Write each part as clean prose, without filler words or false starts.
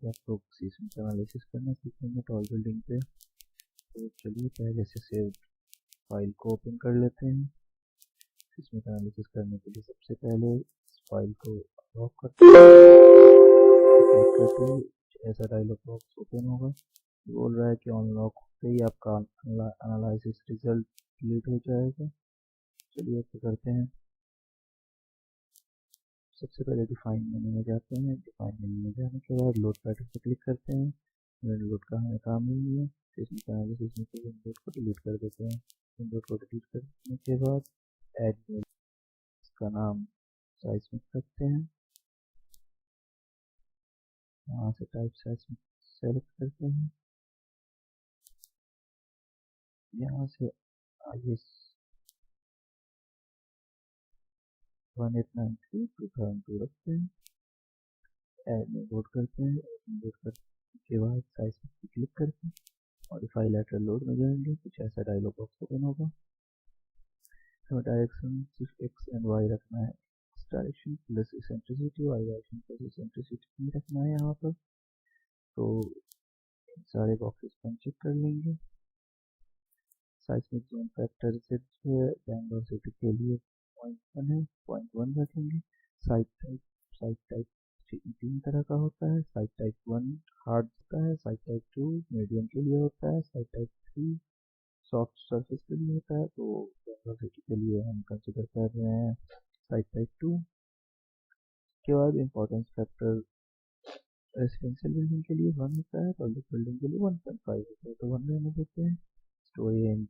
आप लोग seismic analysis करना सीखेंगे टॉल बिल्डिंग पे। तो चलिए पहले से सेव फाइल को ओपन कर लेते हैं। सीस्मिक एनालिसिस करने के लिए सबसे पहले इस फाइल को अनलॉक करते हैं। ऐसा डायलॉग बॉक्स ओपन होगा, बोल रहा है कि अनलॉक होते ही आपका एनालिसिस रिजल्ट डिलीट हो जाएगा। चलिए ऐसे करते हैं। सबसे पहले डिफाइन मेन्यू में जाते हैं। डिफाइन मेन्यू में जाने के बाद लोड पैटर्न पर क्लिक करते हैं। लोड का हमें काम नहीं है, इसमें एनालिसिस में विंडोज को डिलीट कर देते हैं। विंडोज को डिलीट करने के बाद ऐड में इसका नाम साइस्मिक रखते हैं। यहाँ से टाइप साइस्मिक सेलेक्ट करते हैं। यहाँ से IS 1893/2002 रखते हैं। ऐड में लोड करते हैं। लोड करने के बाद साइस्मिक पे क्लिक करके मॉडिफाई लेटर लोड में जाएंगे। कुछ ऐसा डायलॉग बॉक्स ओपन होगा। तो डायरेक्शन सिर्फ एक्स एंड वाई रखना है। X direction plus eccentricity, Y direction plus eccentricity नहीं रखना है यहाँ पर। तो सारे बॉक्सेस को चेक कर लेंगे। साइस्मिक जोन फैक्टर से बैंगलोर सिटी के लिए 0.1 है, 0.1 रखेंगे। साइट टाइप 3 तरह का होता है। साइट टाइप 1 हार्ड होता है, साइट टाइप 2 मीडियम के लिए होता है, साइट टाइप 3 सॉफ्ट सरफेस के लिए होता है। तो बैंगलोर सिटी के लिए हम कंसिडर कर रहे हैं साइट टाइप 2। के बाद इम्पोर्टेंस फैक्टर रेसिडेंशियल बिल्डिंग के लिए 1 होता है, पब्लिक बिल्डिंग के लिए 1.5 होता है। तो 1 रहने देते हैं। स्टोरी रेंज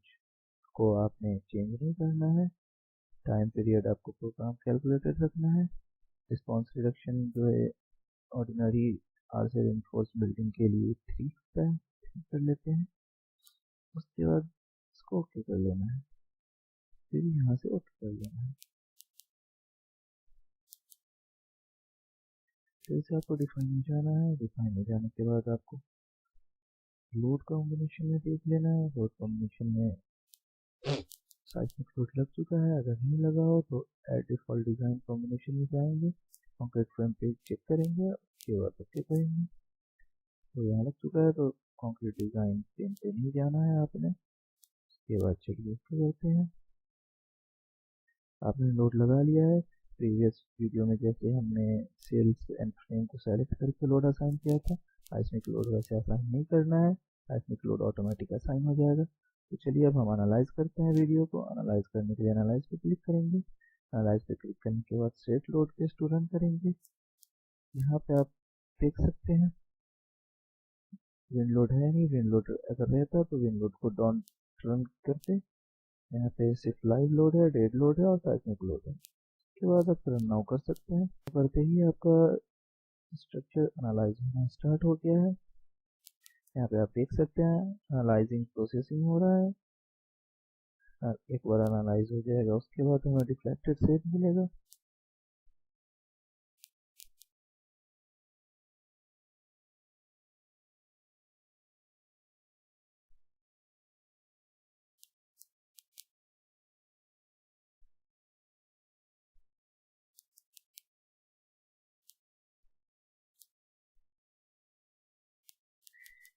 को आपने चेंज नहीं करना है। टाइम पीरियड आपको प्रोग्राम कैलकुलेटेड रखना है। रिस्पॉन्स रिडक्शन जो है ऑर्डिनरी आर से रेनफोर्स बिल्डिंग के लिए 3 होता है, 3 कर लेते हैं। उसके बाद इसको ओके कर लेना है। फिर यहाँ से ओके कर लेना है। फिर से आपको डिफाइन में जाना है। डिफाइन में जाने के बाद आपको लोड कॉम्बिनेशन में देख लेना है। लोड कॉम्बिनेशन में साइस्मिक लोड लग चुका है। अगर नहीं लगा हो तो एड डिफॉल्ट डिजाइन कॉम्बिनेशन में जाएंगे, कॉन्क्रीट फ्रेम पेज चेक करेंगे, उसके बाद ओके करेंगे। तो यहाँ लग चुका है तो कॉन्क्रीट डिजाइन पेन पे नहीं जाना है आपने। उसके बाद चलिए ओके करते हैं। आपने लोड लगा लिया है। प्रीवियस वीडियो में जैसे हमने सेल्स एंड फ्रेम को सेलेक्ट करके लोड असाइन किया था, साइस्मिक लोड वैसे असाइन नहीं करना है। साइस्मिक लोड ऑटोमेटिक असाइन हो जाएगा। तो चलिए अब हम एनालाइज करते हैं वीडियो को। एनालाइज करने के लिए एनालाइज पे क्लिक करेंगे। एनालाइज पे क्लिक करने के बाद set load test to run करेंगे। यहाँ पे आप देख सकते हैं विंड लोड है नहीं। विंड लोड अगर रहता तो विंड लोड को डॉन रन करते। यहाँ पे सिर्फ लाइव लोड है, डेड लोड है और साइस्मिक लोड है। उसके बाद आप रन नाउ कर सकते हैं। करते ही आपका स्ट्रक्चर एनालाइज होना स्टार्ट हो गया है। यहाँ पे आप देख सकते हैं एनालाइजिंग प्रोसेसिंग हो रहा है। एक बार एनालाइज हो जाएगा उसके बाद हमें रिफ्लेक्टेड सेट मिलेगा।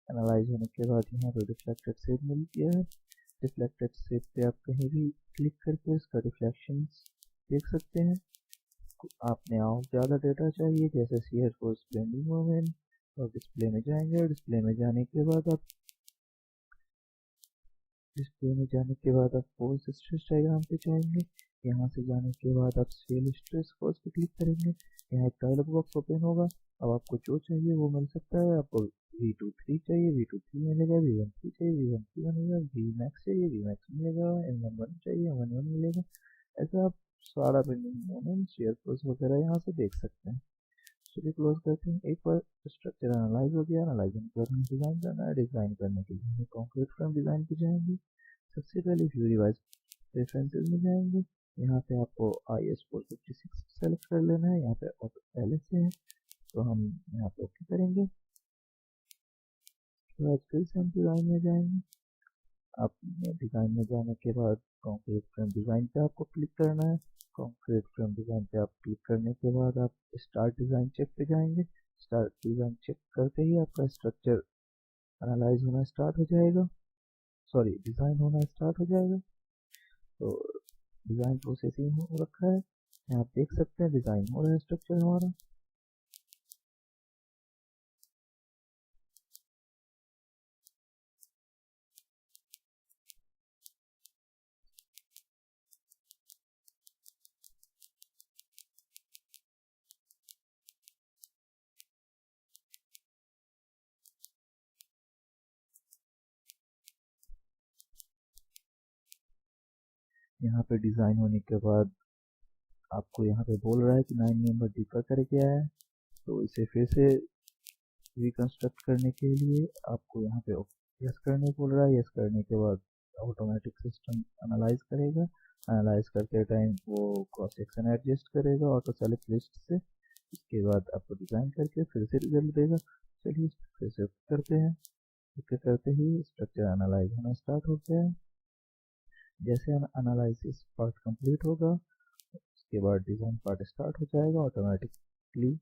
एनालाइज होने के बाद यहाँ पे रिफ्लेक्टेड सेट मिल गया है। रिफ्लेक्टेड सेट पे आप कहीं भी क्लिक करके उसका रिफ्लेक्शन देख सकते हैं। आपने और ज़्यादा डेटा चाहिए जैसे शियर फोर्स, बेंडिंग मोमेंट, और डिस्प्ले में जाएंगे। डिस्प्ले में जाने के बाद आप फोर्स स्ट्रेस डायग्राम पे जाएंगे। यहाँ से जाने के बाद आप सेल स्ट्रेस फोर्स पे क्लिक करेंगे। यहाँ एक डायलॉग बॉक्स ओपन होगा। अब आपको जो चाहिए वो मिल सकता है। आपको V23 चाहिए, V23 मिलेगा। V13 चाहिए, V13 मिलेगा। Vmax चाहिए, Vmax मिलेगा। M11 चाहिए, M11 मिलेगा। ऐसा आप सारा बेंडिंग मोमेंट, शियर फोर्स वगैरह यहाँ से देख सकते हैं। चलिए क्लोज करते हैं। एक बार स्ट्रक्चर एनालाइज हो गया। एनालाइजिंग पर हमें डिज़ाइन करना है। डिज़ाइन करने के लिए कॉन्क्रीट फ्रेम डिज़ाइन पे जाएंगे। सबसे पहले व्यू रिवाइज प्रेफरेंसेस में जाएंगे। यहाँ पे आपको IS 456 सेलेक्ट कर लेना है। यहाँ पे ऑटो पहले से है तो हम यहाँ पे ओके करेंगे। फिर से हम डिज़ाइन में जाएंगे। आप डिज़ाइन में जाने के बाद कॉन्क्रीट फ्रेम डिज़ाइन पे आपको क्लिक करना है। कॉन्क्रीट फ्रेम डिज़ाइन पे आप क्लिक करने के बाद आप स्टार्ट डिज़ाइन चेक पे जाएंगे। स्टार्ट डिज़ाइन चेक करते ही आपका स्ट्रक्चर एनालाइज होना स्टार्ट हो जाएगा, सॉरी डिज़ाइन होना स्टार्ट हो जाएगा। तो डिज़ाइन प्रोसेसिंग हो रखा है, यहाँ आप देख सकते हैं डिज़ाइन हो रहा है स्ट्रक्चर हमारा। यहाँ पे डिज़ाइन होने के बाद आपको यहाँ पे बोल रहा है कि 9 मेंबर डिफर करके आया है, तो इसे फिर से रिकंस्ट्रक्ट करने के लिए आपको यहाँ पे यस करने बोल रहा है। यस करने के बाद ऑटोमेटिक सिस्टम एनालाइज करेगा, एनालाइज करते टाइम वो क्रॉस सेक्शन एडजस्ट करेगा ऑटो सेलेक्ट लिस्ट से। इसके बाद आपको डिज़ाइन करके फिर से रिजल्ट देगा। चलिए फिर से करते हैं। ओके करते ही स्ट्रक्चर एनालाइज होना स्टार्ट हो गया है। जैसे एनालिसिस पार्ट कंप्लीट होगा उसके बाद डिज़ाइन पार्ट स्टार्ट हो जाएगा ऑटोमेटिकली।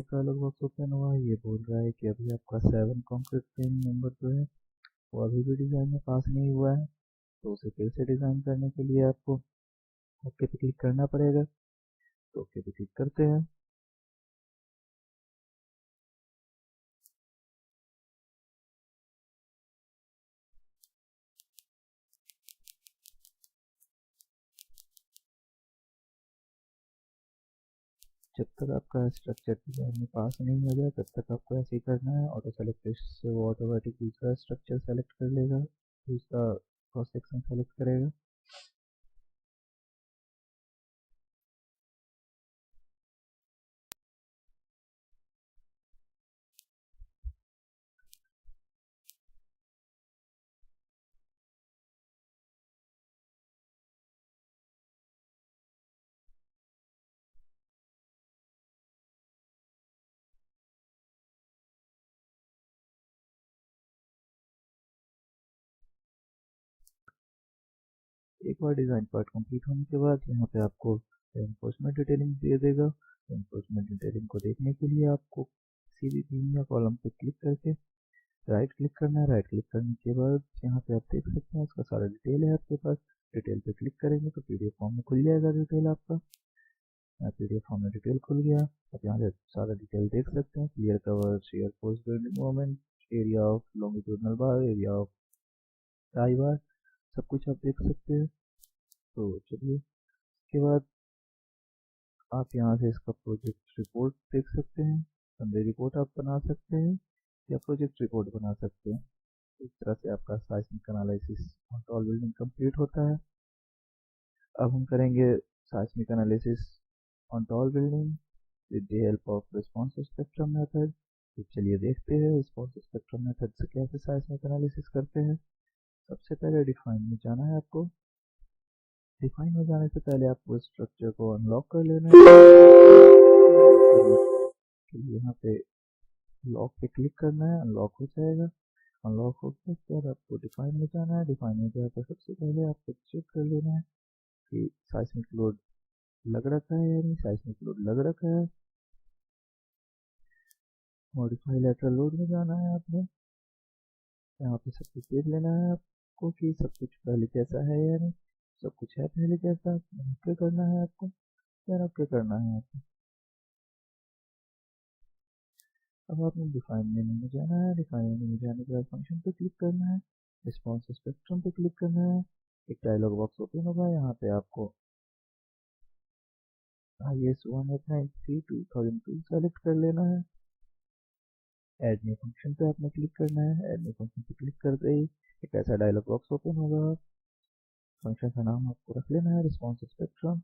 का लगभग ओपन हुआ है। ये बोल रहा है कि अभी आपका 7 कॉन्क्रीट फ्रेम नंबर जो है वो अभी भी डिज़ाइन में पास नहीं हुआ है, तो उसे फिर से डिज़ाइन करने के लिए आपको ओके पे क्लिक करना पड़ेगा। तो ओके पे क्लिक करते हैं। जब तक आपका स्ट्रक्चर डिज़ाइन में पास नहीं हो जाए तब तक आपको ऐसे ही करना है। ऑटो सेलेक्ट से वो ऑटोमेटिक दूसरा स्ट्रक्चर सेलेक्ट कर लेगा, दूसरा क्रॉस सेक्शन सेलेक्ट करेगा। एक बार डिज़ाइन पार्ट कंप्लीट होने के बाद यहाँ पे आपको रेनफोर्समेंट डिटेलिंग दे देगा। रेनफोर्समेंट डिटेलिंग को देखने के लिए आपको किसी भी बीम या कॉलम पे क्लिक करके राइट क्लिक करना है। राइट क्लिक करने के बाद यहाँ पे आप देख सकते हैं इसका सारा डिटेल है आपके पास। डिटेल पे क्लिक करेंगे तो पीडीएफ फॉर्म में खुल जाएगा डिटेल आपका। पीडीएफ फॉर्म में डिटेल खुल गया। आप यहाँ से सारा डिटेल देख सकते हैं। Clear cover, shear force building moment, area of longitudinal bar, area of tie bar, सब कुछ आप देख सकते हैं। तो चलिए इसके बाद आप यहाँ से इसका प्रोजेक्ट रिपोर्ट देख सकते हैं। समरी रिपोर्ट आप बना सकते हैं या प्रोजेक्ट रिपोर्ट बना सकते हैं। इस तरह से आपका साइस्मिक analysis on tall building complete होता है। अब हम करेंगे साइस्मिक analysis on tall building with the help of response spectrum method. तो चलिए देखते हैं रिस्पॉन्स स्पेक्ट्रम मेथड से कैसे साइस्मिक एनालिसिस करते हैं। सबसे पहले डिफाइन में जाना है आपको। डिफाइन में जाने से पहले आपको स्ट्रक्चर को अनलॉक कर लेना है। यहाँ पे लॉक पे क्लिक करना है, अनलॉक हो जाएगा। अनलॉक हो गया उसके बाद आपको डिफाइन में जाना है। डिफाइन में जाकर सबसे पहले आपको चेक कर लेना है कि साइस्मिक लोड लग रखा है या नहीं। साइस्मिक लोड लग रखा है। मॉडिफाई लेटरल लोड में जाना है आपने। यहाँ पे सब कुछ देख लेना है आपको कि सब कुछ पहले जैसा है या नहीं। सब कुछ है पहले जैसा। ओके करना है आपको, फिर ओके करना है आपको। अब आपने डिफाइन मेन्यू में जाना है। डिफाइन मेन्यू में जाने के बाद फंक्शन पे क्लिक करना है, रिस्पॉन्स स्पेक्ट्रम पे क्लिक करना है। एक डायलॉग बॉक्स ओपन होगा, यहाँ पे आपको IS 1893-2002 सेलेक्ट कर लेना है। ऐड न्यू फंक्शन पे आपने क्लिक करना है। ऐड न्यू फंक्शन पे क्लिक करते ही एक ऐसा डायलॉग बॉक्स ओपन होगा। फंक्शन का नाम आपको रख लेना है रिस्पॉन्स स्पेक्ट्रम।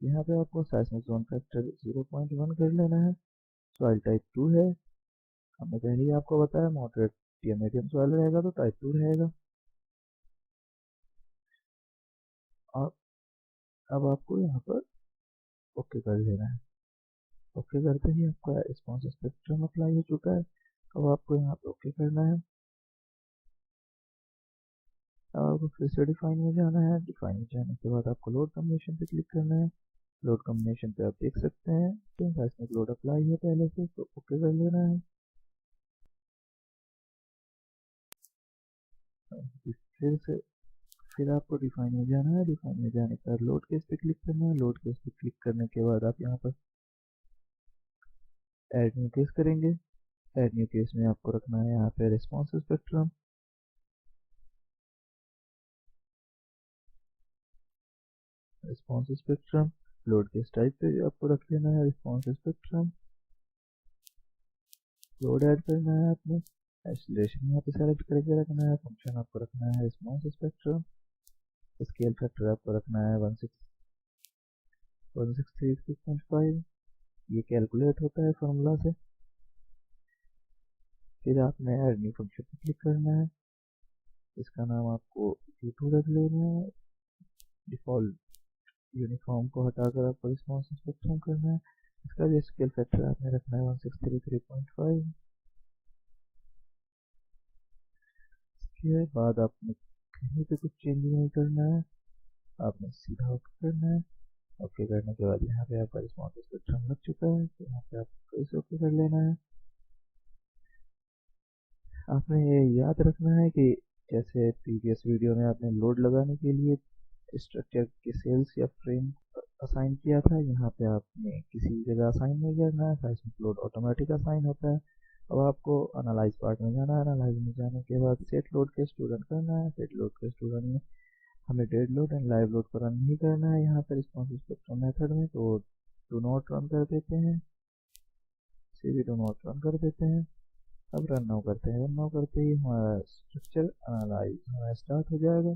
यहाँ पे आपको साइस्मिक जोन फैक्टर 0.1 कर लेना है। सॉइल टाइप 2 है, हमने पहले ही आपको बताया मॉडरेट या मीडियम सॉइल रहेगा तो टाइप 2 रहेगा। और अब आपको यहाँ पर ओके कर लेना है। ओके करते ही आपका रिस्पॉन्स स्पेक्ट्रम अप्लाई हो चुका है। अब आपको यहाँ पे ओके करना है। अब आपको फिर से डिफाइन में जाना है। डिफाइन में जाने के बाद आपको लोड कॉम्बिनेशन पे क्लिक करना है। लोड कॉम्बिनेशन पे आप देख सकते हैं कि साइस्मिक लोड अप्लाई है पहले से, तो ओके कर लेना है। फिर आपको डिफाइन में जाना है। डिफाइन में जाने के बाद लोड केस पे क्लिक करना है। लोड केस पे क्लिक करने के बाद आप यहाँ पर ऐड न्यू केस करेंगे। ऐड न्यू केस में आपको रखना है यहाँ पे response spectrum. Response spectrum load case type पे आपको रख लेना है रिस्पॉन्स स्पेक्ट्रम। लोड ऐड करना है आपने। एक्सीलरेशन यहाँ पे सेलेक्ट करके रखना है। फंक्शन आपको रखना है रिस्पॉन्स स्पेक्ट्रम। स्केल फैक्टर आपको रखना है 163.5। ये कैलकुलेट होता है फॉर्मूला से। फिर आपने ऐड न्यू फंक्शन पे क्लिक करना है। इसका नाम आपको U2 रख लेना है। डिफॉल्ट यूनिफॉर्म को हटाकर आपको रिस्पॉन्स स्पेक्ट्रम करना है। इसका भी स्केल फैक्टर आपने रखना है 163.5। इसके बाद आपने कहीं पे कुछ चेंज नहीं करना है, आपने सीधा ओके करना है। ओके करने के बाद यहाँ पे आपका रिस्पॉन्स स्पेक्ट्रम लग चुका है, तो यहाँ पे आपको इसे ओके कर लेना है। आपने ये याद रखना है कि जैसे प्रीवियस वीडियो में आपने लोड लगाने के लिए स्ट्रक्चर के सेल्स या फ्रेम असाइन किया था, यहाँ पे आपने किसी जगह असाइन नहीं करना है। साइस्मिक लोड ऑटोमेटिक असाइन होता है। अब आपको एनालाइज पार्ट में जाना है। एनालाइज में जाने के बाद सेट लोड के स्टूडेंट करना है। सेट लोड के स्टूडेंट में हमें dead load and live load को रन नहीं करना है यहाँ पर रिस्पॉन्स स्पेक्ट्रम मेथड में, तो डू नॉट रन कर देते हैं। सीवी डू नॉट रन कर देते हैं। अब रन नाउ करते हैं। रन नाउ करते ही हमारा स्ट्रक्चर एनालाइज हमारा स्टार्ट हो जाएगा।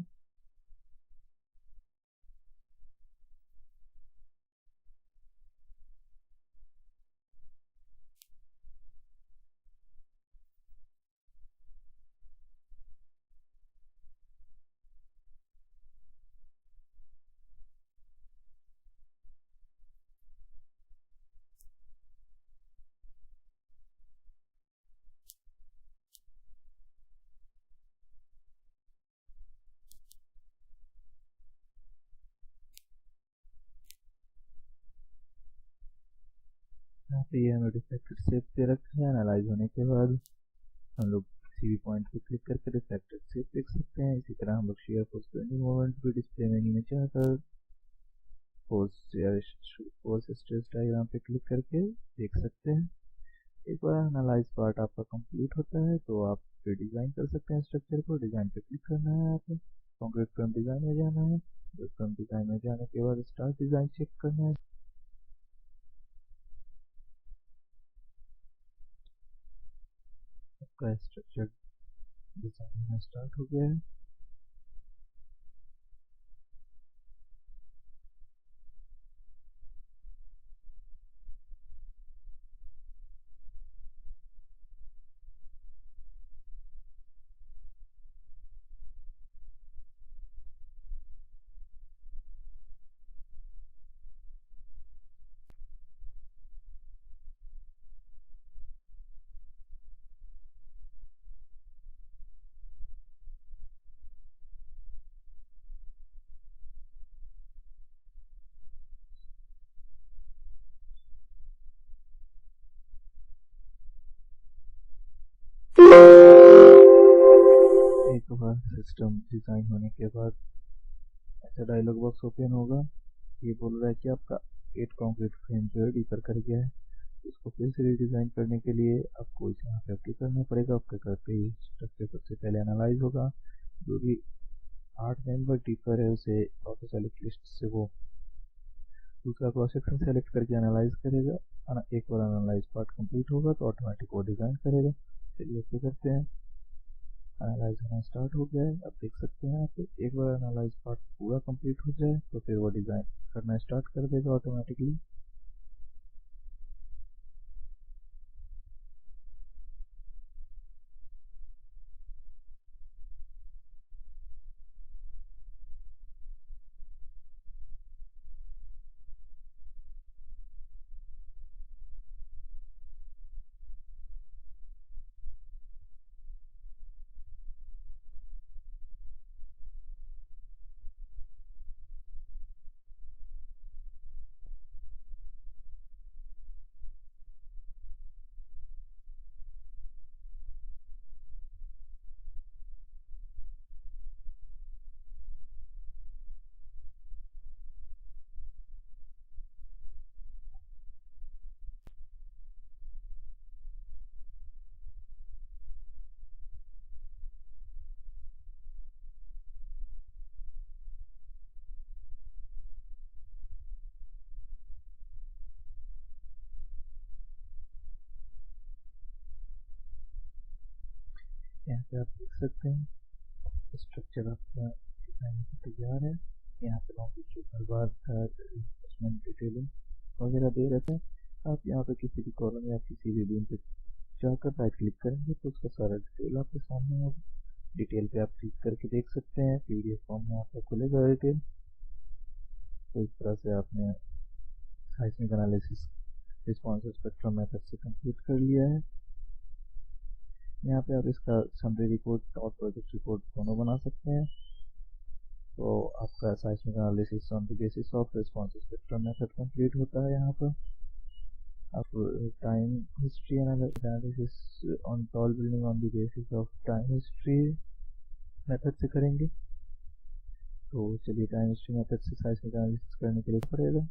यहाँ पे ये हमें रिफ्लेक्टेड शेप दे रखा है। एनालाइज होने के बाद हम लोग किसी भी पॉइंट पे क्लिक करके रिफ्लेक्टेड शेप देख सकते हैं। इसी तरह हम लोग शेयर फोर्स बेंडिंग मोमेंट भी डिस्प्ले मेन्यू में जाकर फोर्स स्ट्रेस डायग्राम पे क्लिक करके देख सकते हैं। एक बार एनालाइज पार्ट आपका कंप्लीट होता है तो आप फिर डिज़ाइन कर सकते हैं स्ट्रक्चर को। डिज़ाइन पे क्लिक करना है आपको। कॉन्क्रीट फ्रेम डिज़ाइन में जाना है। फ्रेम डिज़ाइन में जाने के बाद स्टार्ट डिज़ाइन चेक करना है। आपका स्ट्रक्चर डिज़ाइन स्टार्ट हो गया है। एक बार सिस्टम डिज़ाइन होने के बाद ऐसा डायलॉग बॉक्स ओपन होगा। ये बोल रहा है कि आपका 8 कॉन्क्रीट फ्रेम जो है डीपर कर गया है। इसको फिर से रीडिज़ाइन करने के लिए आपको इसे यहाँ पे ओके करना पड़ेगा। ओके करते ही स्ट्रक्चर सबसे पहले एनालाइज होगा। जो भी 8 मेंबर डीपर है उसे ऑटो सेलेक्ट लिस्ट से वो दूसरा क्रॉस सेक्शन सेलेक्ट करके एनालाइज करेगा। एक बार एनालाइज पार्ट कंप्लीट होगा तो ऑटोमेटिक वो डिज़ाइन करेगा। चलिए ओके करते हैं। एनालाइज होना स्टार्ट हो गया है। आप देख सकते हैं यहाँ पे एक बार एनालाइज पार्ट पूरा कंप्लीट हो जाए तो फिर वो डिज़ाइन करना स्टार्ट कर देगा ऑटोमेटिकली। यहाँ पे आप देख सकते हैं स्ट्रक्चर आपका डिजाइन तैयार है। यहाँ पे लॉन्गिट्यूडनल बार का डिटेलिंग वगैरह दे रखे हैं। आप यहाँ पे किसी भी कॉलम या किसी भी बीम पे जाकर राइट क्लिक करेंगे तो उसका सारा डिटेल आपके सामने होगा। डिटेल पे आप क्लिक करके देख सकते हैं। पीडीएफ फॉर्म में आपको खुलेगा डिटेल। तो इस तरह से आपने साइस्मिक एनालिसिस रिस्पॉन्स स्पेक्ट्रम मेथड से कंप्लीट कर लिया है। यहाँ पे आप इसका समरी रिपोर्ट और प्रोजेक्ट रिपोर्ट दोनों बना सकते हैं। तो आपका साइस्मिक analysis on the basis of response spectrum method complete होता है। यहाँ पर आप time history analysis on tall building on the basis of time history method से करेंगे। तो चलिए टाइम हिस्ट्री मेथड से साइस्मिक एनालिसिस करने के लिए पड़ेगा।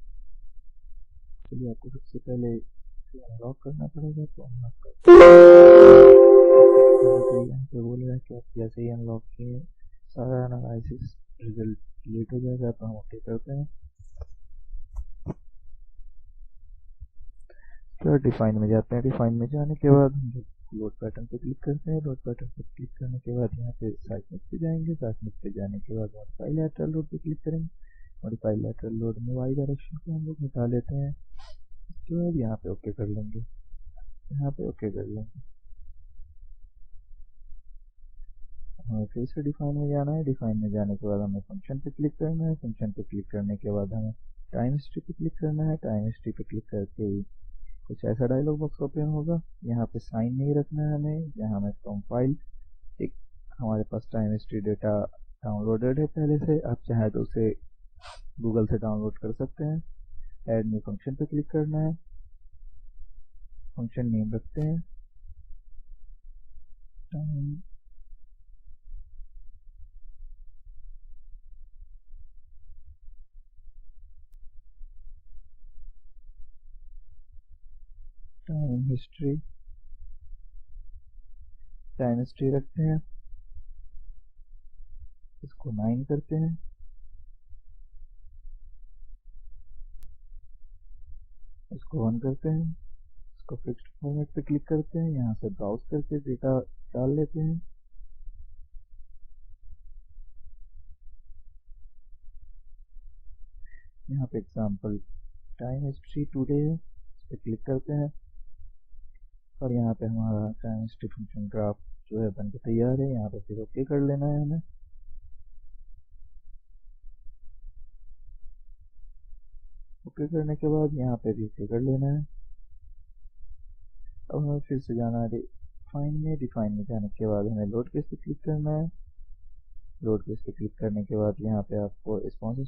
चलिए आपको सबसे पहले अनलॉक करना पड़ेगा। तो अनलॉक करने के लिए यहाँ पे बोल रहा है कि आप जैसे ही अनलॉक किए सारा एनालिसिस रिजल्ट लेट हो जाएगा। तो हम ओके करते हैं। तो डिफाइन में जाते हैं। डिफाइन में जाने के बाद हम लोड पैटर्न पे क्लिक करते हैं। लोड पैटर्न पे क्लिक करने के बाद यहाँ पे साइस्मिक पे जाएंगे। साइस्मिक पे जाने के बाद मॉडिफाई लैटरल लोड पे क्लिक करेंगे। मॉडिफाई लैटरल लोड में वाई डायरेक्शन को हम लोग हटा लेते हैं। उसके बाद यहाँ पे ओके कर लेंगे। यहाँ पे ओके कर लेंगे। हमें फिर से डिफाइन में जाना है। डिफाइन में जाने के बाद हमें फंक्शन पे क्लिक करना है। फंक्शन पे क्लिक करने के बाद हमें टाइम हिस्ट्री पे क्लिक करना है। टाइम हिस्ट्री पे क्लिक करके ही कुछ ऐसा डायलॉग बॉक्स ओपन होगा। यहाँ पे साइन नहीं रखना है हमें। यहाँ हमें फ्रॉम फाइल एक हमारे पास टाइम हिस्ट्री डेटा डाउनलोडेड है पहले से। आप चाहे तो उसे गूगल से डाउनलोड कर सकते हैं। ऐड न्यू फंक्शन पे क्लिक करना है। फंक्शन नेम रखते हैं टाइम हिस्ट्री। टाइम हिस्ट्री रखते हैं। इसको 9 करते हैं। इसको 1 करते हैं। इसको फिक्स्ड फॉर्मेट पे क्लिक करते हैं। यहाँ से ब्राउज करके डेटा डाल लेते हैं। यहाँ पे एग्जाम्पल टाइम हिस्ट्री टुडे है। इस पर क्लिक करते हैं और यहाँ पे हमारा टाइम हिस्ट्री फंक्शन ग्राफ जो है बनके तैयार है। यहाँ पे फिर ओके कर लेना है हमें। ओके करने के बाद यहाँ पे भी ओके कर लेना है। अब हमें फिर से जाना है डिफाइन में। डिफाइन में जाने के बाद हमें लोड केस पे क्लिक करना है। लोड केस पे क्लिक करने के बाद यहाँ पे आपको रिस्पॉन्स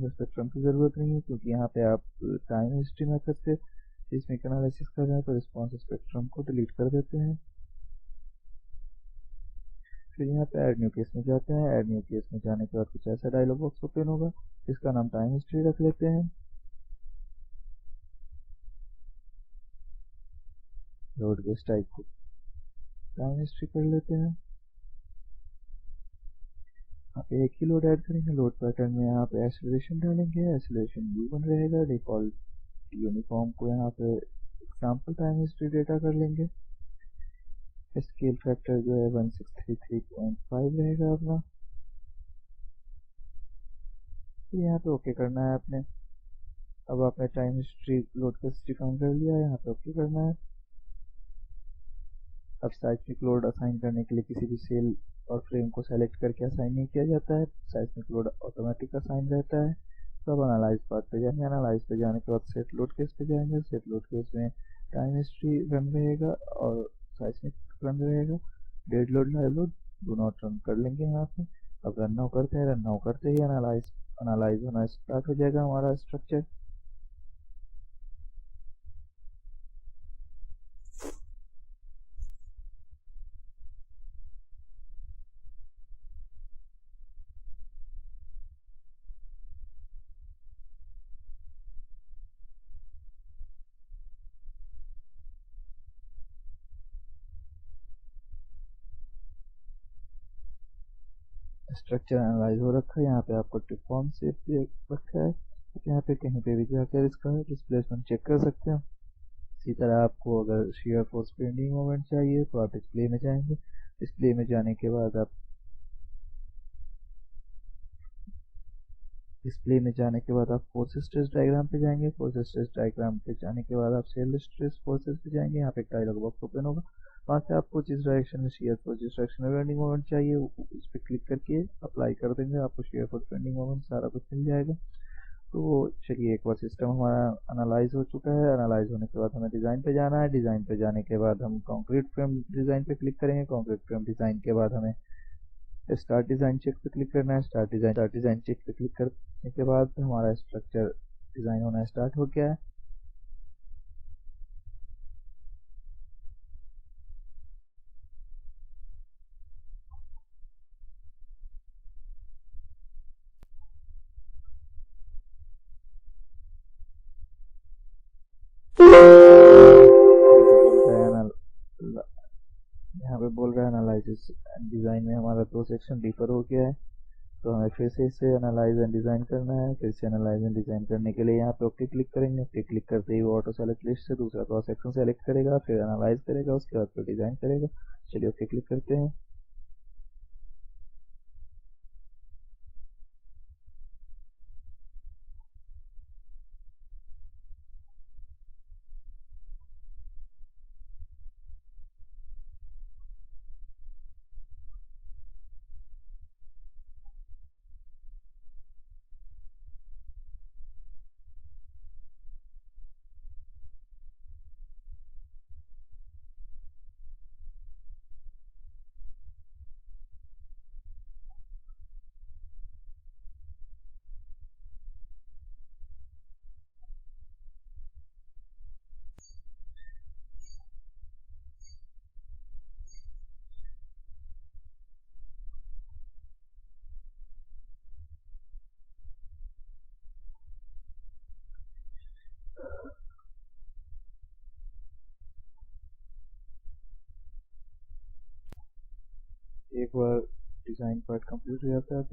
स्पेक्ट्रम की ज़रूरत नहीं है, क्योंकि यहाँ पे आप टाइम हिस्ट्री मेथड से सीस्मिक एनालिसिस कर रहे हैं। तो रिस्पॉन्स स्पेक्ट्रम को डिलीट कर देते हैं। फिर यहाँ पे ऐड न्यू केस में जाते हैं। ऐड न्यू केस में जाने के बाद कुछ ऐसा डायलॉग बॉक्स ओपन होगा, इसका नाम टाइम हिस्ट्री रख लेते हैं। लोड केस टाइप को टाइम हिस्ट्री कर लेते हैं। यहाँ पे एक ही लोड ऐड करेंगे। लोड पैटर्न में यहाँ पे एक्सेलरेशन डालेंगे, एक्सेलरेशन U1 रहेगा। डिफॉल्ट यूनिफॉर्म को यहाँ पे एग्जाम्पल टाइम हिस्ट्री डेटा कर लेंगे। स्केल फैक्टर जो है 1633.5 रहेगा अपना। यहाँ पे ओके करना है आपने। अब आपने time history load case define कर लिया है, यहाँ पे ओके करना है। अब साइक्लिक लोड असाइन करने के लिए किसी भी सेल और फ्रेम को सेलेक्ट करके असाइन नहीं किया जाता है, साइक्लिक लोड ऑटोमेटिक असाइन रहता है। तो अब एनालाइज पार्ट पे जाएंगे। एनालाइज पे जाने के बाद सेट लोड केस पे जाएंगे। सेट लोड केस में टाइम हिस्ट्री रन रहेगा और साइक्लिक रन रहेगा। Dead load live load do not run कर लेंगे यहाँ पे। अब रन नाउ करते हैं। रन नाउ करते ही एनालाइज होना स्टार्ट हो जाएगा हमारा स्ट्रक्चर। स्ट्रक्चर एनालाइज हो रखा है। यहाँ पे आपको ट्रिपॉन शेप दे रखा है। यहाँ पे कहीं पे भी जाकर इसका डिस्प्लेसमेंट चेक कर सकते हैं। इसी तरह आपको अगर शेयर फोर्स बेंडिंग मोमेंट चाहिए तो आप डिस्प्ले में जाएंगे। डिस्प्ले में जाने के बाद आप फोर्स स्ट्रेस डायग्राम पे जाएंगे। फोर्स स्ट्रेस डायग्राम पे जाने के बाद आप शेयर स्ट्रेस फोर्सेस पे जाएंगे। यहाँ पे एक डायलॉग बॉक्स ओपन होगा। वहाँ से आपको जिस डायरेक्शन में शेयर फोर्स, जिस डायरेक्शन में बेंडिंग मोमेंट चाहिए उस पर क्लिक करके अप्लाई कर देंगे। आपको शेयर फोर्स, बेंडिंग मोमेंट सारा कुछ मिल जाएगा। तो चलिए, एक बार सिस्टम हमारा एनालाइज हो चुका है। एनालाइज होने के बाद हमें डिज़ाइन पे जाना है। डिज़ाइन पे जाने के बाद हम कंक्रीट फ्रेम डिज़ाइन पे क्लिक करेंगे। कंक्रीट फ्रेम डिज़ाइन के बाद हमें स्टार्ट डिज़ाइन चेक पे क्लिक करना है। स्टार्ट डिज़ाइन चेक पे क्लिक करने के बाद हमारा स्ट्रक्चर डिज़ाइन होना स्टार्ट हो गया है। यहाँ पे बोल रहा है एनालिसिस एंड डिज़ाइन में हमारा दो सेक्शन डिफर हो गया है। तो हमें फिर से इसे एनालाइज एंड डिज़ाइन करना है। फिर से एनालाइज एंड डिज़ाइन करने के लिए यहाँ पे ओके क्लिक करेंगे। ओके क्लिक करते ही वो ऑटो सेलेक्ट लिस्ट से दूसरा क्रॉस सेक्शन सेलेक्ट करेगा, फिर एनालाइज करेगा, उसके बाद फिर डिज़ाइन करेगा। चलिए ओके क्लिक करते हैं। एक बार डिज़ाइन पार्ट कंप्लीट हो जाता है